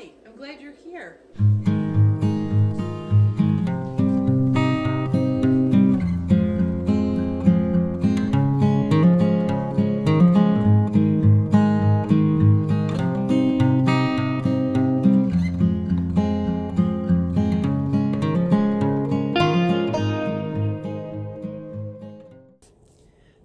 Hi, I'm glad you're here.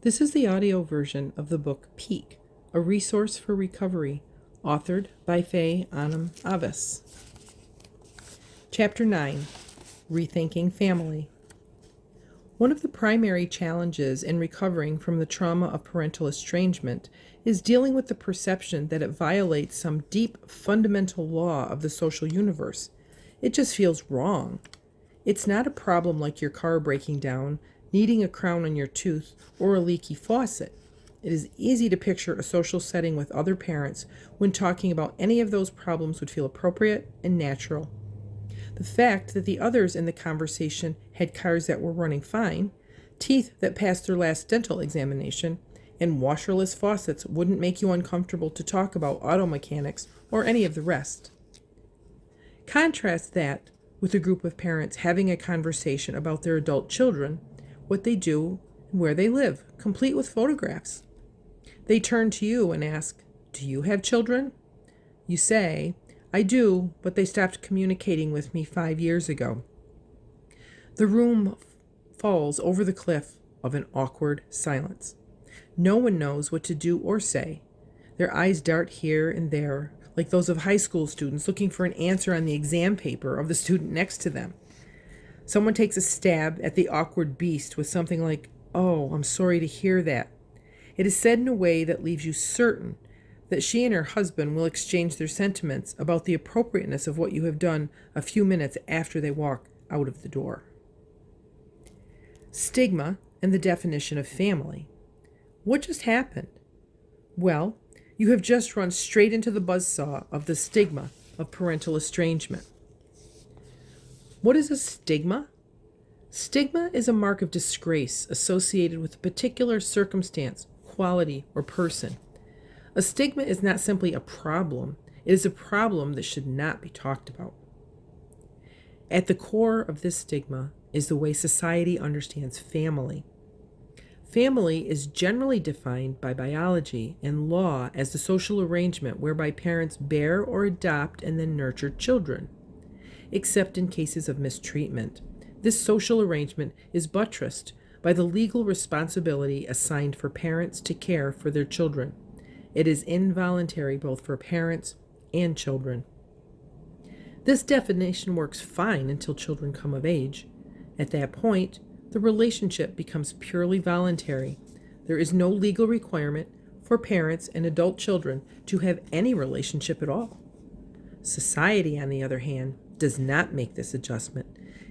This is the audio version of the book Peak, a resource for recovery, authored by Faye Anam Avis. Chapter 9, Rethinking Family. One of the primary challenges in recovering from the trauma of parental estrangement is dealing with the perception that it violates some deep, fundamental law of the social universe. It just feels wrong. It's not a problem like your car breaking down, needing a crown on your tooth, or a leaky faucet. It is easy to picture a social setting with other parents when talking about any of those problems would feel appropriate and natural. The fact that the others in the conversation had cars that were running fine, teeth that passed their last dental examination, and washerless faucets wouldn't make you uncomfortable to talk about auto mechanics or any of the rest. Contrast that with a group of parents having a conversation about their adult children, what they do, and where they live, complete with photographs. They turn to you and ask, "Do you have children?" You say, "I do, but they stopped communicating with me 5 years ago." The room falls over the cliff of an awkward silence. No one knows what to do or say. Their eyes dart here and there, like those of high school students looking for an answer on the exam paper of the student next to them. Someone takes a stab at the awkward beast with something like, "Oh, I'm sorry to hear that." It is said in a way that leaves you certain that she and her husband will exchange their sentiments about the appropriateness of what you have done a few minutes after they walk out of the door. Stigma and the definition of family. What just happened? Well, you have just run straight into the buzzsaw of the stigma of parental estrangement. What is a stigma? Stigma is a mark of disgrace associated with a particular circumstance, quality, or person. A stigma is not simply a problem, it is a problem that should not be talked about. At the core of this stigma is the way society understands family. Family is generally defined by biology and law as the social arrangement whereby parents bear or adopt and then nurture children. Except in cases of mistreatment, this social arrangement is buttressed by the legal responsibility assigned for parents to care for their children. It is involuntary both for parents and children. This definition works fine until children come of age. At that point, the relationship becomes purely voluntary. There is no legal requirement for parents and adult children to have any relationship at all. Society, on the other hand, does not make this adjustment.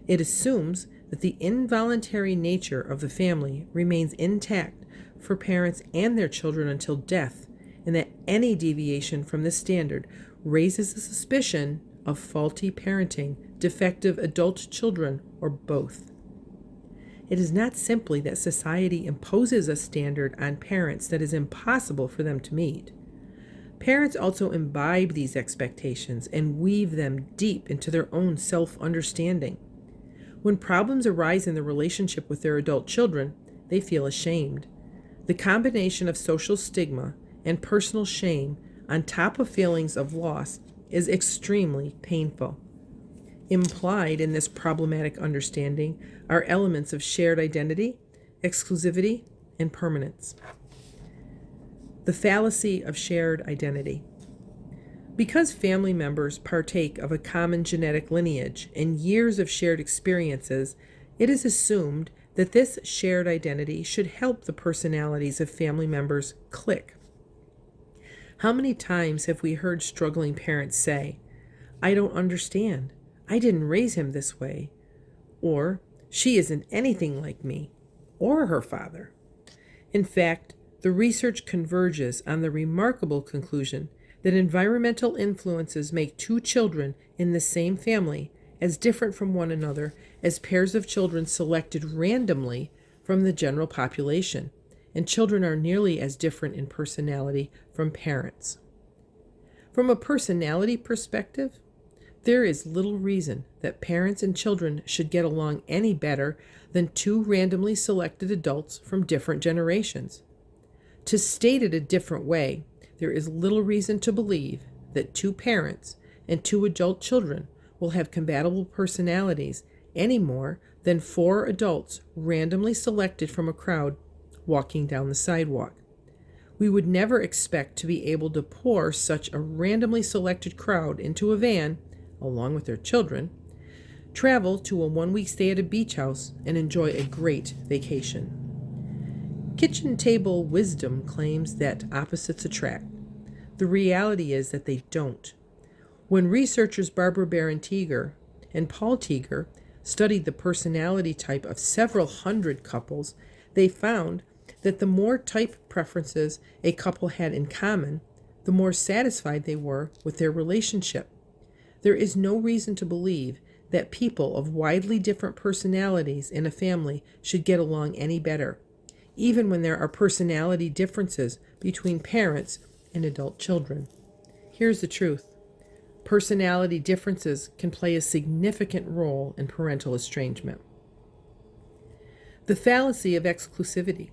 It assumes that the involuntary nature of the family remains intact for parents and their children until death, and that any deviation from this standard raises the suspicion of faulty parenting, defective adult children, or both. It is not simply that society imposes a standard on parents that is impossible for them to meet. Parents also imbibe these expectations and weave them deep into their own self-understanding. When problems arise in the relationship with their adult children, they feel ashamed. The combination of social stigma and personal shame on top of feelings of loss is extremely painful. Implied in this problematic understanding are elements of shared identity, exclusivity, and permanence. The fallacy of shared identity. Because family members partake of a common genetic lineage and years of shared experiences, it is assumed that this shared identity should help the personalities of family members click. How many times have we heard struggling parents say, "I don't understand. I didn't raise him this way," or "She isn't anything like me," or her father. In fact, the research converges on the remarkable conclusion that environmental influences make two children in the same family as different from one another as pairs of children selected randomly from the general population, and children are nearly as different in personality from parents. From a personality perspective, there is little reason that parents and children should get along any better than two randomly selected adults from different generations. To state it a different way, there is little reason to believe that two parents and two adult children will have compatible personalities any more than four adults randomly selected from a crowd walking down the sidewalk. We would never expect to be able to pour such a randomly selected crowd into a van, along with their children, travel to a one-week stay at a beach house, and enjoy a great vacation. Kitchen table wisdom claims that opposites attract. The reality is that they don't. When researchers Barbara Barron-Teeger and Paul Teeger studied the personality type of several hundred couples, they found that the more type preferences a couple had in common, the more satisfied they were with their relationship. There is no reason to believe that people of widely different personalities in a family should get along any better, even when there are personality differences between parents and adult children. Here's the truth. Personality differences can play a significant role in parental estrangement. The fallacy of exclusivity.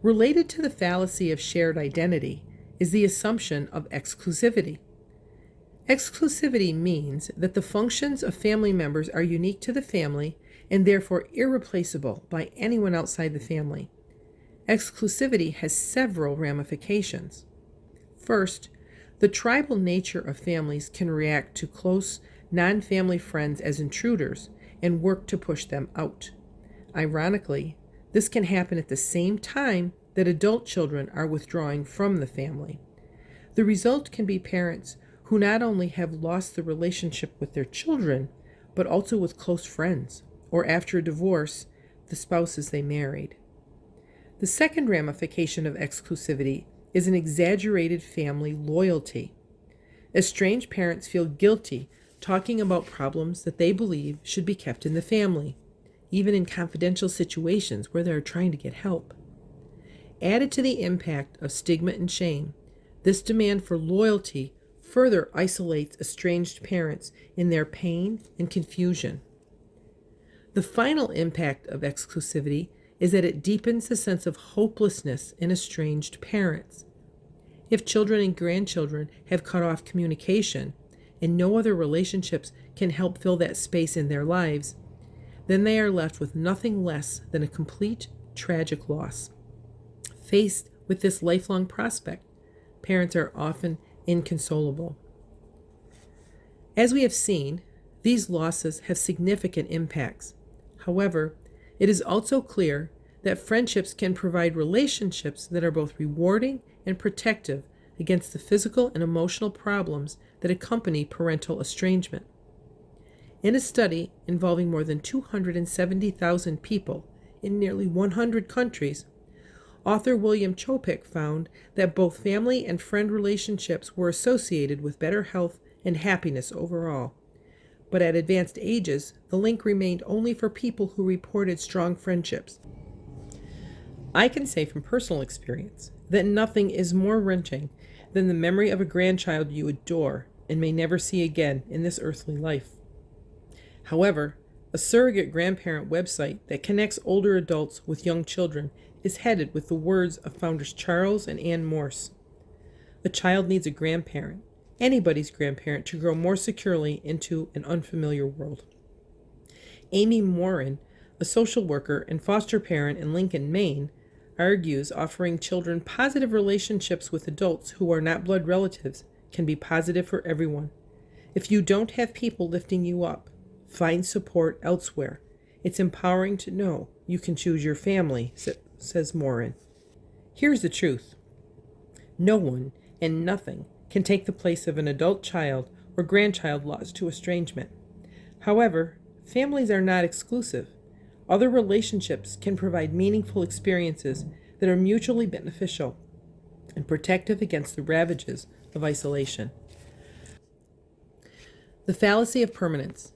Related to the fallacy of shared identity is the assumption of exclusivity. Exclusivity means that the functions of family members are unique to the family and therefore irreplaceable by anyone outside the family. Exclusivity has several ramifications. First, the tribal nature of families can react to close, non-family friends as intruders and work to push them out. Ironically, this can happen at the same time that adult children are withdrawing from the family. The result can be parents who not only have lost the relationship with their children, but also with close friends, or after a divorce, the spouses they married. The second ramification of exclusivity is an exaggerated family loyalty. Estranged parents feel guilty talking about problems that they believe should be kept in the family, even in confidential situations where they are trying to get help. Added to the impact of stigma and shame, this demand for loyalty further isolates estranged parents in their pain and confusion. The final impact of exclusivity is that it deepens the sense of hopelessness in estranged parents. If children and grandchildren have cut off communication and no other relationships can help fill that space in their lives, then they are left with nothing less than a complete, tragic loss. Faced with this lifelong prospect, parents are often inconsolable. As we have seen, these losses have significant impacts. However, it is also clear that friendships can provide relationships that are both rewarding and protective against the physical and emotional problems that accompany parental estrangement. In a study involving more than 270,000 people in nearly 100 countries, author William Chopik found that both family and friend relationships were associated with better health and happiness overall. But at advanced ages, the link remained only for people who reported strong friendships. I can say from personal experience that nothing is more wrenching than the memory of a grandchild you adore and may never see again in this earthly life. However, a surrogate grandparent website that connects older adults with young children is headed with the words of founders Charles and Ann Morse. A child needs a grandparent, anybody's grandparent, to grow more securely into an unfamiliar world. Amy Morin, a social worker and foster parent in Lincoln, Maine, argues offering children positive relationships with adults who are not blood relatives can be positive for everyone. If you don't have people lifting you up, find support elsewhere. It's empowering to know you can choose your family, says Morin. Here's the truth. No one and nothing can take the place of an adult child or grandchild lost to estrangement. However, families are not exclusive. Other relationships can provide meaningful experiences that are mutually beneficial and protective against the ravages of isolation. The fallacy of permanence.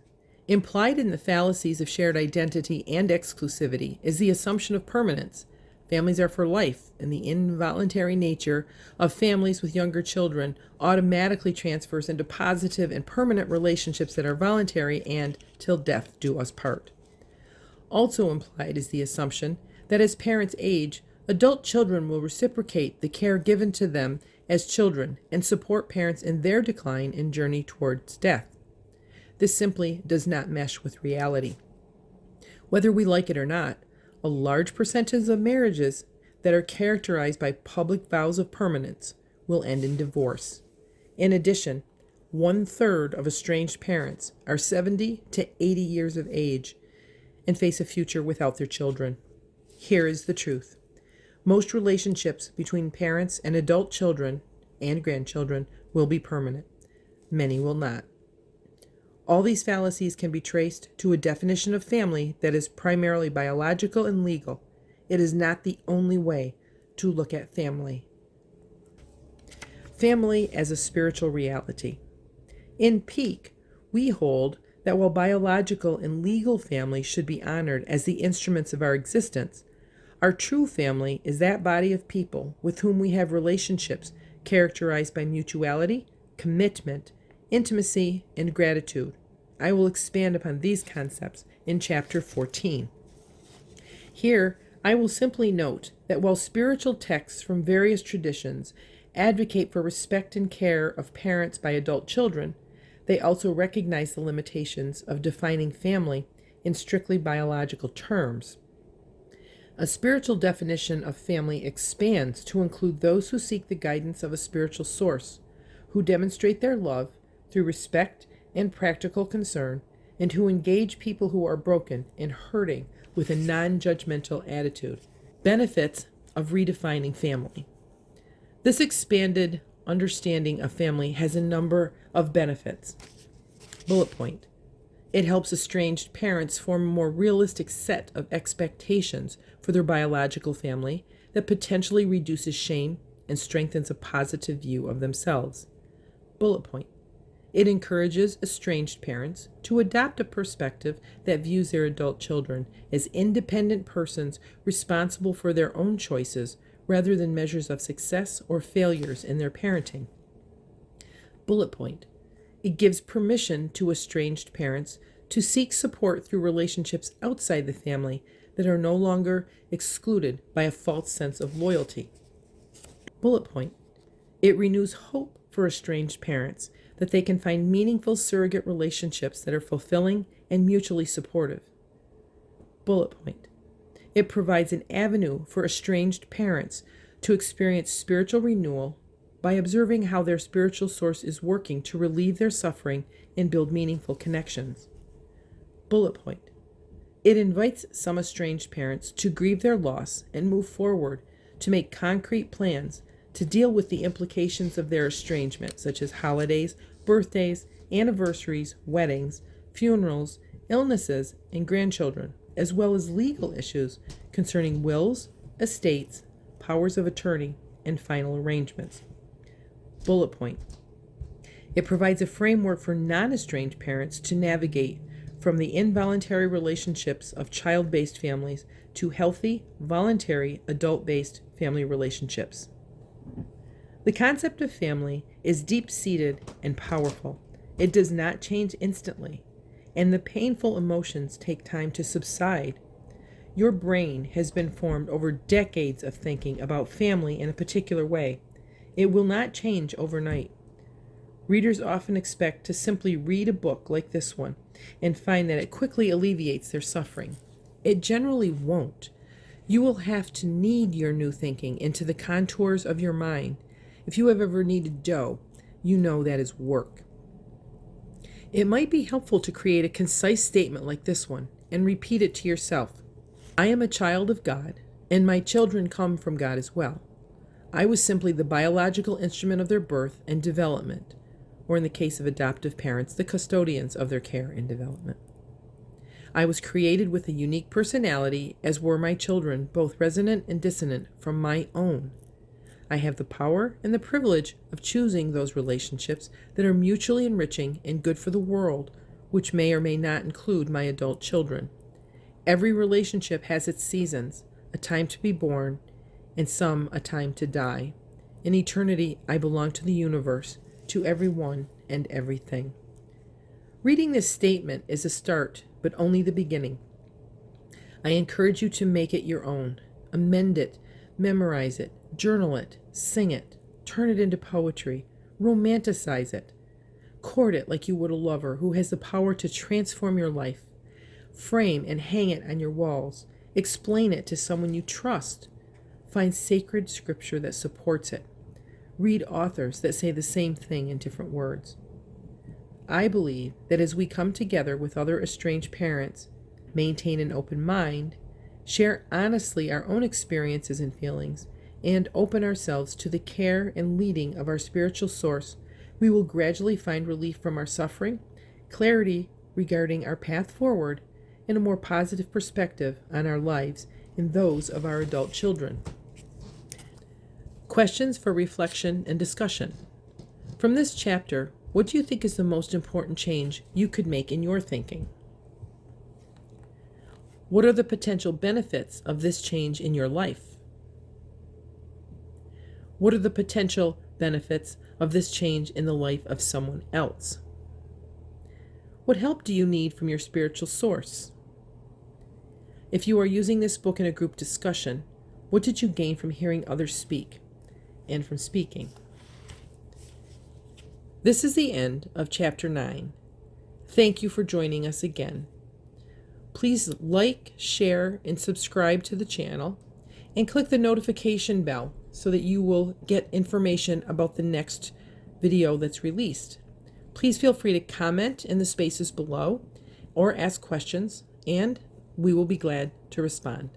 Implied in the fallacies of shared identity and exclusivity is the assumption of permanence. Families are for life, and the involuntary nature of families with younger children automatically transfers into positive and permanent relationships that are voluntary and, till death do us part. Also implied is the assumption that as parents age, adult children will reciprocate the care given to them as children and support parents in their decline and journey towards death. This simply does not mesh with reality. Whether we like it or not, a large percentage of marriages that are characterized by public vows of permanence will end in divorce. In addition, 1/3 of estranged parents are 70 to 80 years of age and face a future without their children. Here is the truth. Most relationships between parents and adult children and grandchildren will be permanent. Many will not. All these fallacies can be traced to a definition of family that is primarily biological and legal. It is not the only way to look at family. Family as a spiritual reality. In Peak, we hold that while biological and legal family should be honored as the instruments of our existence, our true family is that body of people with whom we have relationships characterized by mutuality, commitment, intimacy, and gratitude. I will expand upon these concepts in Chapter 14. Here, I will simply note that while spiritual texts from various traditions advocate for respect and care of parents by adult children, they also recognize the limitations of defining family in strictly biological terms. A spiritual definition of family expands to include those who seek the guidance of a spiritual source, who demonstrate their love through respect and practical concern, and who engage people who are broken and hurting with a non-judgmental attitude. Benefits of redefining family. This expanded understanding of family has a number of benefits. Bullet point. It helps estranged parents form a more realistic set of expectations for their biological family that potentially reduces shame and strengthens a positive view of themselves. Bullet point. It encourages estranged parents to adopt a perspective that views their adult children as independent persons responsible for their own choices rather than measures of success or failures in their parenting. Bullet point. It gives permission to estranged parents to seek support through relationships outside the family that are no longer excluded by a false sense of loyalty. Bullet point. It renews hope for estranged parents that they can find meaningful surrogate relationships that are fulfilling and mutually supportive. Bullet point. It provides an avenue for estranged parents to experience spiritual renewal by observing how their spiritual source is working to relieve their suffering and build meaningful connections. Bullet point. It invites some estranged parents to grieve their loss and move forward to make concrete plans to deal with the implications of their estrangement, such as holidays, birthdays, anniversaries, weddings, funerals, illnesses, and grandchildren, as well as legal issues concerning wills, estates, powers of attorney, and final arrangements. Bullet point. It provides a framework for non-estranged parents to navigate from the involuntary relationships of child-based families to healthy, voluntary, adult-based family relationships. The concept of family is deep-seated and powerful. It does not change instantly, and the painful emotions take time to subside. Your brain has been formed over decades of thinking about family in a particular way. It will not change overnight. Readers often expect to simply read a book like this one and find that it quickly alleviates their suffering. It generally won't. You will have to knead your new thinking into the contours of your mind. If you have ever kneaded dough, you know that is work. It might be helpful to create a concise statement like this one and repeat it to yourself. I am a child of God, and my children come from God as well. I was simply the biological instrument of their birth and development, or in the case of adoptive parents, the custodians of their care and development. I was created with a unique personality, as were my children, both resonant and dissonant from my own. I have the power and the privilege of choosing those relationships that are mutually enriching and good for the world, which may or may not include my adult children. Every relationship has its seasons. a time to be born, and some a time to die. In eternity, I belong to the universe, to everyone and everything. Reading this statement is a start, but only the beginning. I encourage you to make it your own. Amend it, memorize it, journal it, sing it, turn it into poetry, romanticize it. Court it like you would a lover who has the power to transform your life. Frame and hang it on your walls. Explain it to someone you trust. Find sacred scripture that supports it. Read authors that say the same thing in different words. I believe that as we come together with other estranged parents, maintain an open mind, share honestly our own experiences and feelings, and open ourselves to the care and leading of our spiritual source, we will gradually find relief from our suffering, clarity regarding our path forward, and a more positive perspective on our lives and those of our adult children. Questions for reflection and discussion. From this chapter, what do you think is the most important change you could make in your thinking? What are the potential benefits of this change in your life? What are the potential benefits of this change in the life of someone else? What help do you need from your spiritual source? If you are using this book in a group discussion, what did you gain from hearing others speak and from speaking? This is the end of Chapter 9. Thank you for joining us again. Please like, share, and subscribe to the channel, and click the notification bell so that you will get information about the next video that's released. Please feel free to comment in the spaces below or ask questions, and we will be glad to respond.